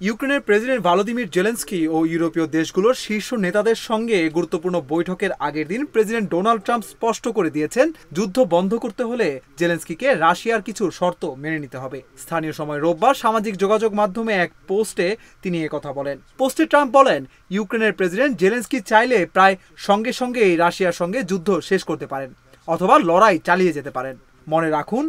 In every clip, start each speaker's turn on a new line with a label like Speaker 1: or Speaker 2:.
Speaker 1: ইউক্রেনের president Volodymyr Zelensky ও ইউরোপীয় দেশগুলোর শীর্ষ নেতাদের সঙ্গে গুরুত্বপূর্ণ বৈঠকের আগের দিন প্রেসিডেন্ট ডোনাল্ড ট্রাম্প স্পষ্ট করে দিয়েছেন, যুদ্ধ বন্ধ করতে হলে জেলেনস্কিকে রাশিয়ার কিছু শর্ত মেনে নিতে হবে। স্থানীয় সময় রোববার সামাজিক যোগাযোগ মাধ্যমে এক পোস্টে তিনি একথা বলেন। পোস্টে ট্রাম্প বলেন, ইউক্রেনের প্রেসিডেন্ট জেলেনস্কি চাইলে প্রায় সঙ্গে সঙ্গেই রাশিয়ার সঙ্গে যুদ্ধ শেষ করতে পারেন অথবা লড়াই চালিয়ে যেতে পারেন। মনে রাখুন,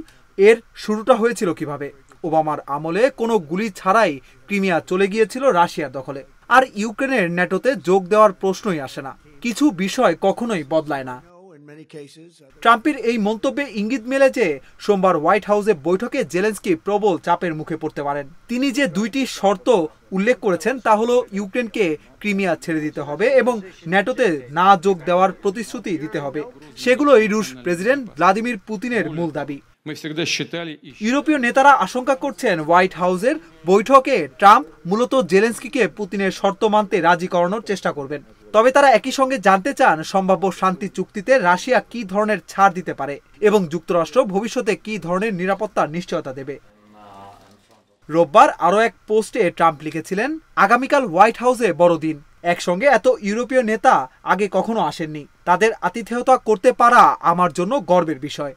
Speaker 1: এর শুরুটা হয়েছিল কিভাবে। ওবামার আমলে কোনো গুলি ছাড়াই ক্রিমিয়া চলে গিয়েছিল রাশিয়ার দখলে। আর ইউক্রেনের ন্যাটোতে যোগ দেওয়ার প্রশ্নই আসে না। কিছু বিষয় কখনোই বদলায় না। ট্রাম্পের এই মন্তব্যে ইঙ্গিত মেলে যে সোমবার হোয়াইট হাউসে বৈঠকে জেলেনস্কি প্রবল চাপের মুখে পড়তে পারেন। তিনি যে দুইটি শর্ত উল্লেখ করেছেন তা হলো ইউক্রেনকে ক্রিমিয়া ছেড়ে দিতে হবে এবং ন্যাটোতে না যোগ দেওয়ার প্রতিশ্রুতি দিতে হবে। সেগুলোই রুশ প্রেসিডেন্ট ভ্লাদিমির পুতিনের মূল দাবি। ইউরোপীয় নেতারা আশঙ্কা করছেন, হোয়াইট হাউসের বৈঠকে ট্রাম্প মূলত জেলেনস্কিকে পুতিনের শর্ত মানতে রাজি করানোর চেষ্টা করবেন। তবে তারা একই সঙ্গে জানতে চান সম্ভাব্য শান্তি চুক্তিতে রাশিয়া কি ধরনের ছাড় দিতে পারে এবং যুক্তরাষ্ট্র ভবিষ্যতে কি ধরনের নিরাপত্তার নিশ্চয়তা দেবে। রোববার আরও এক পোস্টে ট্রাম্প লিখেছিলেন, আগামীকাল হোয়াইট হাউসে বড়দিন। একসঙ্গে এত ইউরোপীয় নেতা আগে কখনো আসেননি। তাদের আতিথেয়তা করতে পারা আমার জন্য গর্বের বিষয়।